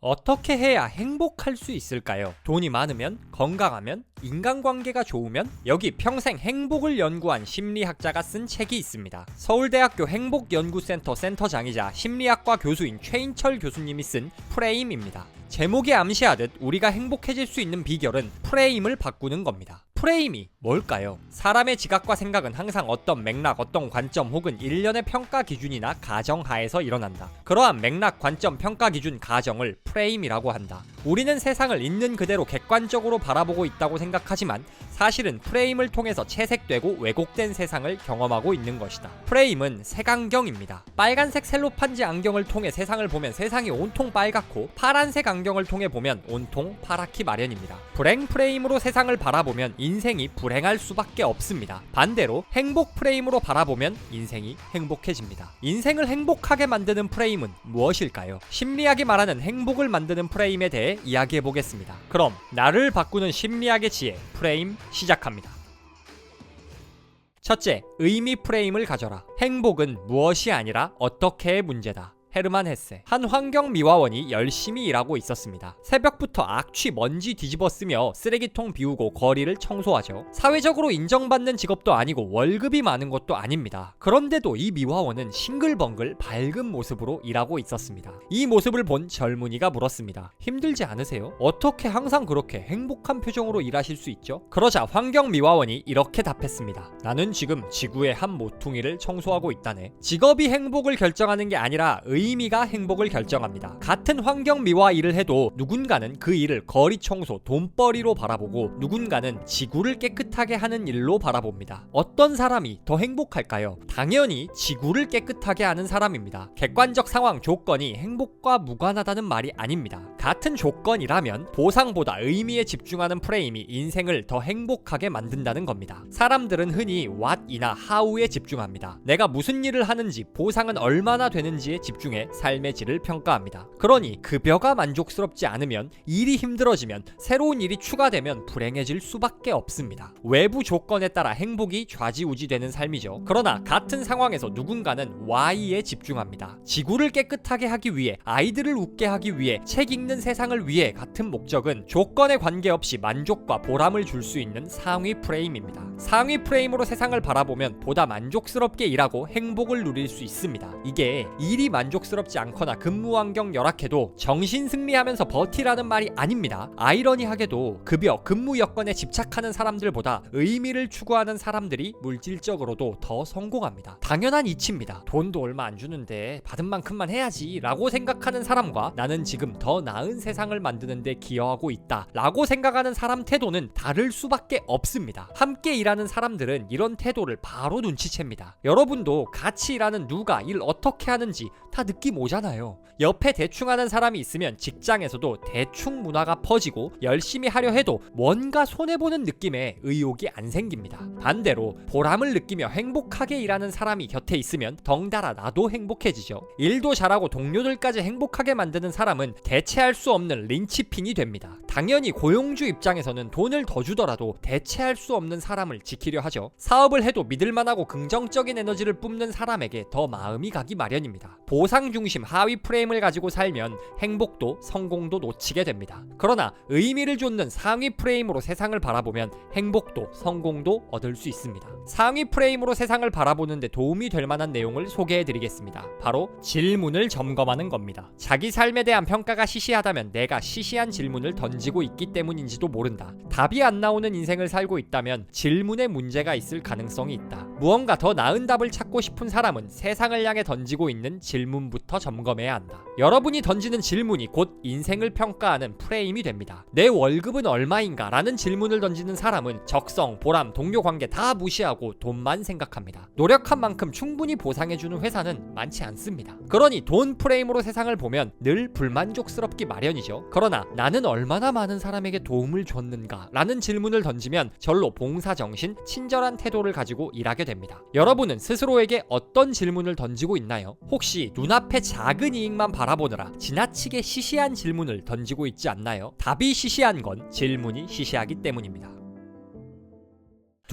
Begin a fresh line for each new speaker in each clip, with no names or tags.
어떻게 해야 행복할 수 있을까요? 돈이 많으면, 건강하면, 인간관계가 좋으면? 여기 평생 행복을 연구한 심리학자가 쓴 책이 있습니다. 서울대학교 행복연구센터 센터장이자 심리학과 교수인 최인철 교수님이 쓴 프레임입니다. 제목이 암시하듯 우리가 행복해질 수 있는 비결은 프레임을 바꾸는 겁니다. 프레임이 뭘까요? 사람의 지각과 생각은 항상 어떤 맥락, 어떤 관점 혹은 일련의 평가 기준이나 가정 하에서 일어난다. 그러한 맥락, 관점, 평가 기준, 가정을 프레임이라고 한다. 우리는 세상을 있는 그대로 객관적으로 바라보고 있다고 생각하지만 사실은 프레임을 통해서 채색되고 왜곡된 세상을 경험하고 있는 것이다. 프레임은 색안경입니다. 빨간색 셀로판지 안경을 통해 세상을 보면 세상이 온통 빨갛고, 파란색 안경을 통해 보면 온통 파랗기 마련입니다. 불행 프레임으로 세상을 바라보면 인생이 불행할 수밖에 없습니다. 반대로 행복 프레임으로 바라보면 인생이 행복해집니다. 인생을 행복하게 만드는 프레임은 무엇일까요? 심리학이 말하는 행복을 만드는 프레임에 대해 이야기해 보겠습니다. 그럼 나를 바꾸는 심리학의 지혜, 프레임 시작합니다. 첫째, 의미 프레임을 가져라. 행복은 무엇이 아니라 어떻게의 문제다. 헤르만 헤세. 한 환경미화원이 열심히 일하고 있었습니다. 새벽부터 악취 먼지 뒤집어 쓰며 쓰레기통 비우고 거리를 청소하죠. 사회적으로 인정받는 직업도 아니고 월급이 많은 것도 아닙니다. 그런데도 이 미화원은 싱글벙글 밝은 모습으로 일하고 있었습니다. 이 모습을 본 젊은이가 물었습니다. 힘들지 않으세요? 어떻게 항상 그렇게 행복한 표정으로 일하실 수 있죠? 그러자 환경미화원이 이렇게 답했습니다. 나는 지금 지구의 한 모퉁이를 청소하고 있다네. 직업이 행복을 결정하는 게 아니라 의미가 행복을 결정합니다. 같은 환경 미화 일을 해도 누군가는 그 일을 거리 청소, 돈벌이로 바라보고 누군가는 지구를 깨끗하게 하는 일로 바라봅니다. 어떤 사람이 더 행복할까요? 당연히 지구를 깨끗하게 하는 사람입니다. 객관적 상황, 조건이 행복과 무관하다는 말이 아닙니다. 같은 조건이라면 보상보다 의미에 집중하는 프레임이 인생을 더 행복하게 만든다는 겁니다. 사람들은 흔히 what이나 how에 집중합니다. 내가 무슨 일을 하는지, 보상은 얼마나 되는지에 집중해 삶의 질을 평가합니다. 그러니 급여가 만족스럽지 않으면, 일이 힘들어지면, 새로운 일이 추가되면 불행해질 수밖에 없습니다. 외부 조건에 따라 행복이 좌지우지되는 삶이죠. 그러나 같은 상황에서 누군가는 Y에 집중합니다. 지구를 깨끗하게 하기 위해, 아이들을 웃게 하기 위해, 책 읽는 세상을 위해 같은 목적은 조건에 관계없이 만족과 보람을 줄 수 있는 상위 프레임입니다. 상위 프레임으로 세상을 바라보면 보다 만족스럽게 일하고 행복을 누릴 수 있습니다. 이게 일이 만족스럽지 않거나 근무 환경 열악해도 정신 승리하면서 버티라는 말이 아닙니다. 아이러니하게도 급여, 근무 여건에 집착하는 사람들보다 의미를 추구하는 사람들이 물질적으로도 더 성공합니다. 당연한 이치입니다. 돈도 얼마 안 주는데 받은 만큼만 해야지 라고 생각하는 사람과 나는 지금 더 나은 세상을 만드는데 기여하고 있다 라고 생각하는 사람 태도는 다를 수밖에 없습니다. 함께 일하는 사람들은 이런 태도를 바로 눈치챕니다. 여러분도 같이 일하는 누가 일 어떻게 하는지 다 느낌 오잖아요. 옆에 대충 하는 사람이 있으면 직장에서도 대충 문화가 퍼지고 열심히 하려 해도 뭔가 손해보는 느낌에 의욕이 안 생깁니다. 반대로 보람을 느끼며 행복하게 일하는 사람이 곁에 있으면 덩달아 나도 행복해지죠. 일도 잘하고 동료들까지 행복하게 만드는 사람은 대체할 수 없는 린치핀이 됩니다. 당연히 고용주 입장에서는 돈을 더 주더라도 대체할 수 없는 사람을 지키려 하죠. 사업을 해도 믿을만하고 긍정적인 에너지를 뿜는 사람에게 더 마음이 가기 마련입니다. 보상 중심 하위 프레임을 가지고 살면 행복도 성공도 놓치게 됩니다. 그러나 의미를 좇는 상위 프레임으로 세상을 바라보면 행복도 성공도 얻을 수 있습니다. 상위 프레임으로 세상을 바라보는데 도움이 될 만한 내용을 소개해 드리겠습니다. 바로 질문을 점검하는 겁니다. 자기 삶에 대한 평가가 시시하다면 내가 시시한 질문을 던지고 있기 때문인지도 모른다. 답이 안 나오는 인생을 살고 있다면 질문에 문제가 있을 가능성이 있다. 무언가 더 나은 답을 찾고 싶은 사람은 세상을 향해 던지고 있는 질문부터 점검해야 한다. 여러분이 던지는 질문이 곧 인생을 평가하는 프레임이 됩니다. 내 월급은 얼마인가? 라는 질문을 던지는 사람은 적성, 보람, 동료 관계 다 무시하고 돈만 생각합니다. 노력한 만큼 충분히 보상해주는 회사는 많지 않습니다. 그러니 돈 프레임으로 세상을 보면 늘 불만족스럽기 마련이죠. 그러나 나는 얼마나 많은 사람에게 도움을 줬는가? 라는 질문을 던지면 절로 봉사정신, 친절한 태도를 가지고 일하게 됩니다. 여러분은 스스로에게 어떤 질문을 던지고 있나요? 혹시 눈앞의 작은 이익만 바라보느라 지나치게 시시한 질문을 던지고 있지 않나요? 답이 시시한 건 질문이 시시하기 때문입니다.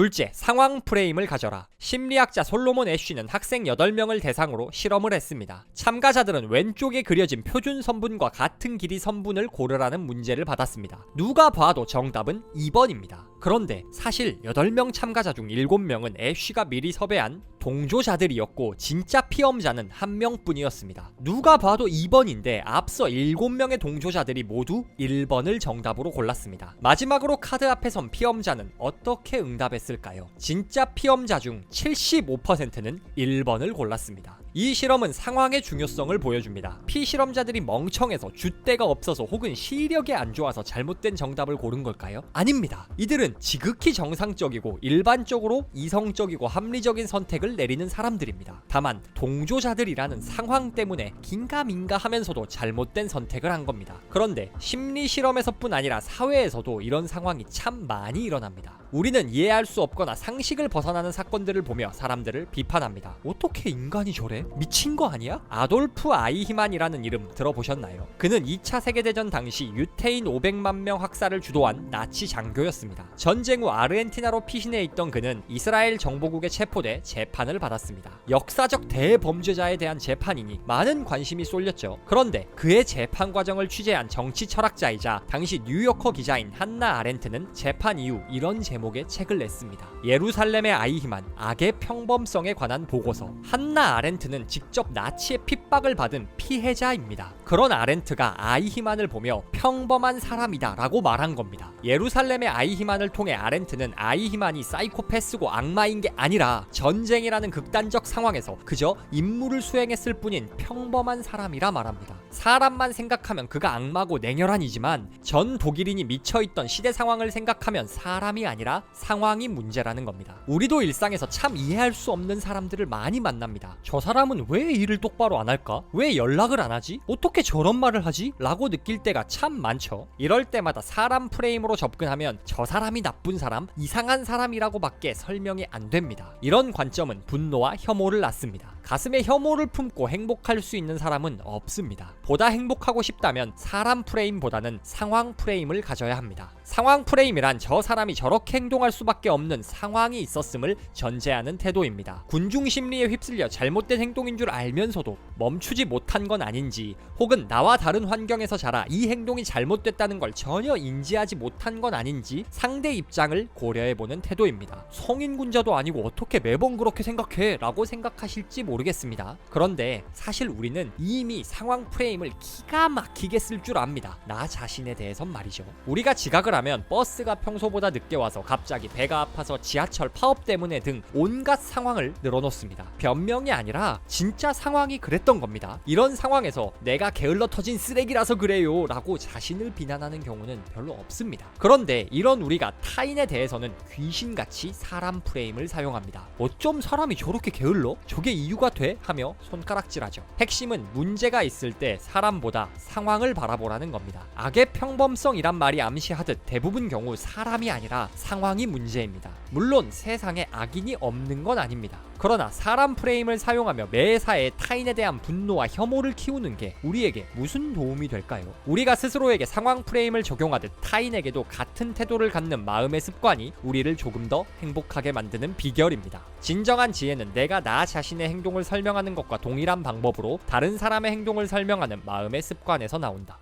둘째, 상황 프레임을 가져라. 심리학자 솔로몬 애쉬는 학생 8명을 대상으로 실험을 했습니다. 참가자들은 왼쪽에 그려진 표준 선분과 같은 길이 선분을 고르라는 문제를 받았습니다. 누가 봐도 정답은 2번입니다. 그런데 사실 8명 참가자 중 7명은 애쉬가 미리 섭외한 동조자들이었고 진짜 피험자는 1명뿐이었습니다. 누가 봐도 2번인데 앞서 7명의 동조자들이 모두 1번을 정답으로 골랐습니다. 마지막으로 카드 앞에 선 피험자는 어떻게 응답했을까요? 진짜 피험자 중 75%는 1번을 골랐습니다. 이 실험은 상황의 중요성을 보여줍니다. 피실험자들이 멍청해서 줏대가 없어서 혹은 시력이 안 좋아서 잘못된 정답을 고른 걸까요? 아닙니다. 이들은 지극히 정상적이고 일반적으로 이성적이고 합리적인 선택을 내리는 사람들입니다. 다만 동조자들이라는 상황 때문에 긴가민가 하면서도 잘못된 선택을 한 겁니다. 그런데 심리 실험에서뿐 아니라 사회에서도 이런 상황이 참 많이 일어납니다. 우리는 이해할 수 없거나 상식을 벗어나는 사건들을 보며 사람들을 비판합니다. 어떻게 인간이 저래? 미친 거 아니야? 아돌프 아이히만이라는 이름 들어보셨나요? 그는 2차 세계대전 당시 유태인 500만 명 학살을 주도한 나치 장교였습니다. 전쟁 후 아르헨티나로 피신해 있던 그는 이스라엘 정보국에 체포돼 재판을 받았습니다. 역사적 대범죄자에 대한 재판이니 많은 관심이 쏠렸죠. 그런데 그의 재판 과정을 취재한 정치 철학자이자 당시 뉴요커 기자인 한나 아렌트는 재판 이후 이런 제목의 책을 냈습니다. 예루살렘의 아이히만, 악의 평범성에 관한 보고서. 한나 아렌트는 직접 나치의 핍박을 받은 피해자입니다. 그런 아렌트가 아이히만을 보며 평범한 사람이다 라고 말한 겁니다. 예루살렘의 아이히만을 통해 아렌트는 아이히만이 사이코패스고 악마인 게 아니라 전쟁이라는 극단적 상황에서 그저 임무를 수행했을 뿐인 평범한 사람이라 말합니다. 사람만 생각하면 그가 악마고 냉혈한이지만 전 독일인이 미쳐있던 시대 상황을 생각하면 사람이 아니라 상황이 문제라는 겁니다. 우리도 일상에서 참 이해할 수 없는 사람들을 많이 만납니다. 저 사람은 왜 일을 똑바로 안 할까? 왜 연락을 안 하지? 어떻게 저런 말을 하지? 라고 느낄 때가 참 많죠. 이럴 때마다 사람 프레임으로 접근하면 저 사람이 나쁜 사람, 이상한 사람이라고 밖에 설명이 안 됩니다. 이런 관점은 분노와 혐오를 낳습니다. 가슴에 혐오를 품고 행복할 수 있는 사람은 없습니다. 보다 행복하고 싶다면 사람 프레임보다는 상황 프레임을 가져야 합니다. 상황 프레임이란 저 사람이 저렇게 행동할 수밖에 없는 상황이 있었음을 전제하는 태도입니다. 군중 심리에 휩쓸려 잘못된 행동인 줄 알면서도 멈추지 못한 건 아닌지, 혹은 나와 다른 환경에서 자라 이 행동이 잘못됐다는 걸 전혀 인지하지 못한 건 아닌지 상대 입장을 고려해보는 태도입니다. 성인군자도 아니고 어떻게 매번 그렇게 생각해? 라고 생각하실지 모르겠습니다. 그런데 사실 우리는 이미 상황 프레임을 기가 막히게 쓸 줄 압니다. 나 자신에 대해선 말이죠. 우리가 지각을 하면 버스가 평소보다 늦게 와서 갑자기 배가 아파서 지하철 파업 때문에 등 온갖 상황을 늘어놓습니다. 변명이 아니라 진짜 상황이 그랬던 겁니다. 이런 상황에서 내가 게을러 터진 쓰레기라서 그래요 라고 자신을 비난하는 경우는 별로 없습니다. 그런데 이런 우리가 타인에 대해서는 귀신같이 사람 프레임을 사용합니다. 어쩜 사람이 저렇게 게을러? 저게 이유가 돼? 하며 손가락질하죠. 핵심은 문제가 있을 때 사람보다 상황을 바라보라는 겁니다. 악의 평범성이란 말이 암시하듯 대부분 경우 사람이 아니라 상황이 문제입니다. 물론 세상에 악인이 없는 건 아닙니다. 그러나 사람 프레임을 사용하며 매사에 타인에 대한 분노와 혐오를 키우는 게 우리에게 무슨 도움이 될까요? 우리가 스스로에게 상황 프레임을 적용하듯 타인에게도 같은 태도를 갖는 마음의 습관이 우리를 조금 더 행복하게 만드는 비결입니다. 진정한 지혜는 내가 나 자신의 행동을 설명하는 것과 동일한 방법으로 다른 사람의 행동을 설명하는 마음의 습관에서 나온다.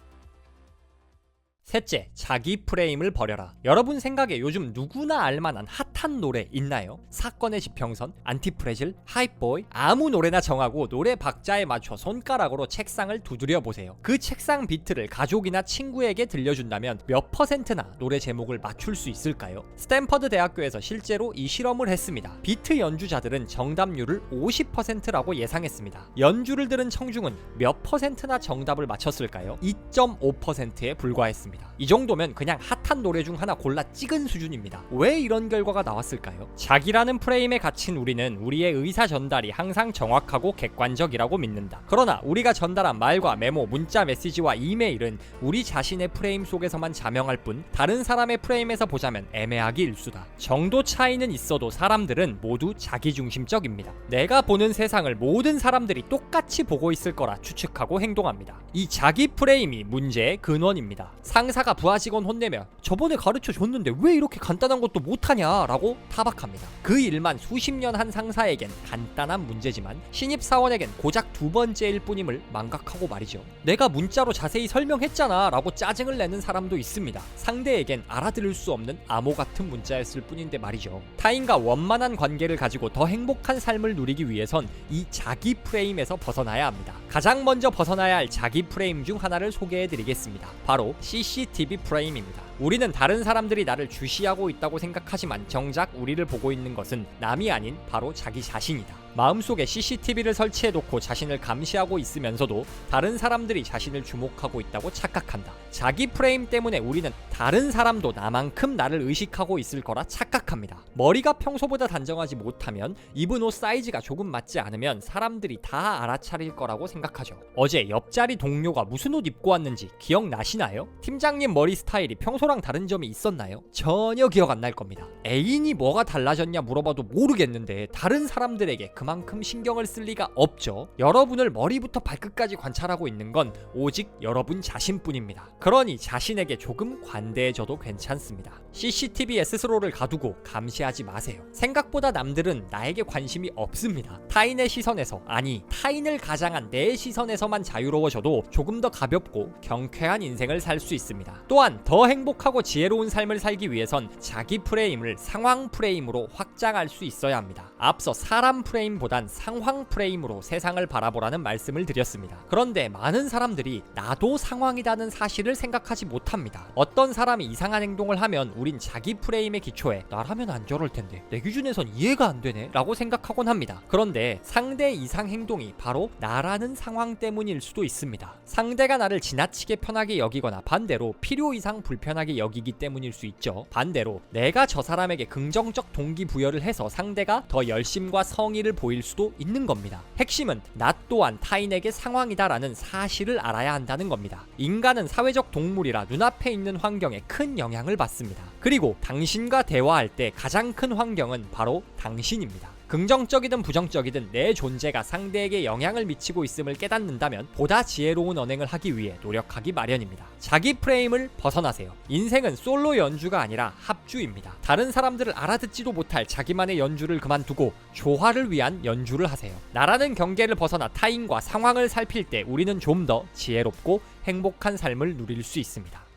셋째, 자기 프레임을 버려라. 여러분 생각에 요즘 누구나 알만한 핫한 노래 있나요? 사건의 지평선, 안티프레즐, 하이보이, 아무 노래나 정하고 노래 박자에 맞춰 손가락으로 책상을 두드려 보세요. 그 책상 비트를 가족이나 친구에게 들려준다면 몇 퍼센트나 노래 제목을 맞출 수 있을까요? 스탠퍼드 대학교에서 실제로 이 실험을 했습니다. 비트 연주자들은 정답률을 50%라고 예상했습니다. 연주를 들은 청중은 몇 퍼센트나 정답을 맞췄을까요? 2.5%에 불과했습니다. 이 정도면 그냥 핫한 노래 중 하나 골라 찍은 수준입니다. 왜 이런 결과가 나왔을까요? 자기라는 프레임에 갇힌 우리는 우리의 의사 전달이 항상 정확하고 객관적이라고 믿는다. 그러나 우리가 전달한 말과 메모, 문자 메시지와 이메일은 우리 자신의 프레임 속에서만 자명할 뿐 다른 사람의 프레임에서 보자면 애매하기 일수다. 정도 차이는 있어도 사람들은 모두 자기중심적입니다. 내가 보는 세상을 모든 사람들이 똑같이 보고 있을 거라 추측하고 행동합니다. 이 자기 프레임이 문제의 근원입니다. 상사가 부하 직원 혼내며 저번에 가르쳐 줬는데 왜 이렇게 간단한 것도 못하냐 라고 라고 타박합니다. 그 일만 수십 년 한 상사에겐 간단한 문제지만 신입사원에겐 고작 두 번째일 뿐임을 망각하고 말이죠. 내가 문자로 자세히 설명했잖아 라고 짜증을 내는 사람도 있습니다. 상대에겐 알아들을 수 없는 암호 같은 문자였을 뿐인데 말이죠. 타인과 원만한 관계를 가지고 더 행복한 삶을 누리기 위해선 이 자기 프레임에서 벗어나야 합니다. 가장 먼저 벗어나야 할 자기 프레임 중 하나를 소개해드리겠습니다. 바로 CCTV 프레임입니다. 우리는 다른 사람들이 나를 주시하고 있다고 생각하지만 정작 우리를 보고 있는 것은 남이 아닌 바로 자기 자신이다. 마음속에 CCTV를 설치해놓고 자신을 감시하고 있으면서도 다른 사람들이 자신을 주목하고 있다고 착각한다. 자기 프레임 때문에 우리는 다른 사람도 나만큼 나를 의식하고 있을 거라 착각합니다. 머리가 평소보다 단정하지 못하면 입은 옷 사이즈가 조금 맞지 않으면 사람들이 다 알아차릴 거라고 생각하죠. 어제 옆자리 동료가 무슨 옷 입고 왔는지 기억나시나요? 팀장님 머리 스타일이 평소랑 다른 점이 있었나요? 전혀 기억 안 날 겁니다. 애인이 뭐가 달라졌냐 물어봐도 모르겠는데 다른 사람들에게 그만큼 신경을 쓸 리가 없죠. 여러분을 머리부터 발끝까지 관찰하고 있는 건 오직 여러분 자신뿐입니다. 그러니 자신에게 조금 관대해져도 괜찮습니다. CCTV에 스스로를 가두고 감시하지 마세요. 생각보다 남들은 나에게 관심이 없습니다. 타인의 시선에서, 아니 타인을 가장한 내 시선에서만 자유로워져도 조금 더 가볍고 경쾌한 인생을 살 수 있습니다. 또한 더 행복하고 지혜로운 삶을 살기 위해선 자기 프레임을 상황 프레임으로 확장할 수 있어야 합니다. 앞서 사람 프레임보단 상황 프레임으로 세상을 바라보라는 말씀을 드렸습니다. 그런데 많은 사람들이 나도 상황이라는 사실을 생각하지 못합니다. 어떤 사람이 이상한 행동을 하면 우린 자기 프레임의 기초에 나라면 안 저럴 텐데 내 기준에선 이해가 안 되네 라고 생각하곤 합니다. 그런데 상대의 이상 행동이 바로 나라는 상황 때문일 수도 있습니다. 상대가 나를 지나치게 편하게 여기거나 반대로 필요 이상 불편하게 여기기 때문일 수 있죠. 반대로 내가 저 사람에게 긍정적 동기부여를 해서 상대가 더 열심과 성의를 보일 수도 있는 겁니다. 핵심은 나 또한 타인에게 상황이다라는 사실을 알아야 한다는 겁니다. 인간은 사회적 동물이라 눈앞에 있는 환경에 큰 영향을 받습니다. 그리고 당신과 대화할 때 가장 큰 환경은 바로 당신입니다. 긍정적이든 부정적이든 내 존재가 상대에게 영향을 미치고 있음을 깨닫는다면 보다 지혜로운 언행을 하기 위해 노력하기 마련입니다. 자기 프레임을 벗어나세요. 인생은 솔로 연주가 아니라 합주입니다. 다른 사람들을 알아듣지도 못할 자기만의 연주를 그만두고 조화를 위한 연주를 하세요. 나라는 경계를 벗어나 타인과 상황을 살필 때 우리는 좀 더 지혜롭고 행복한 삶을 누릴 수 있습니다.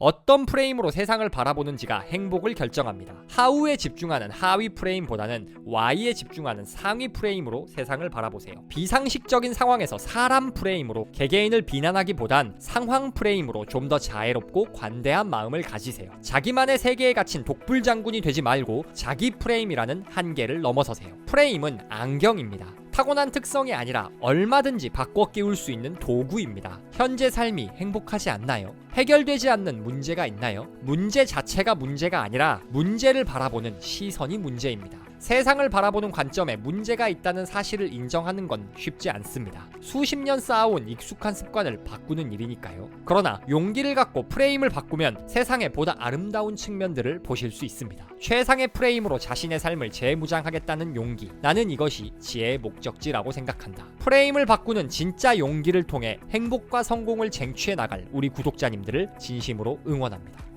어떤 프레임으로 세상을 바라보는지가 행복을 결정합니다. 하우에 집중하는 하위 프레임보다는 Y에 집중하는 상위 프레임으로 세상을 바라보세요. 비상식적인 상황에서 사람 프레임으로 개개인을 비난하기보단 상황 프레임으로 좀 더 자애롭고 관대한 마음을 가지세요. 자기만의 세계에 갇힌 독불장군이 되지 말고 자기 프레임이라는 한계를 넘어서세요. 프레임은 안경입니다. 타고난 특성이 아니라 얼마든지 바꿔 끼울 수 있는 도구입니다. 현재 삶이 행복하지 않나요? 해결되지 않는 문제가 있나요? 문제 자체가 문제가 아니라 문제를 바라보는 시선이 문제입니다. 세상을 바라보는 관점에 문제가 있다는 사실을 인정하는 건 쉽지 않습니다. 수십 년 쌓아온 익숙한 습관을 바꾸는 일이니까요. 그러나 용기를 갖고 프레임을 바꾸면 세상의 보다 아름다운 측면들을 보실 수 있습니다. 최상의 프레임으로 자신의 삶을 재무장하겠다는 용기. 나는 이것이 지혜의 목적지라고 생각한다. 프레임을 바꾸는 진짜 용기를 통해 행복과 성공을 쟁취해 나갈 우리 구독자님들을 진심으로 응원합니다.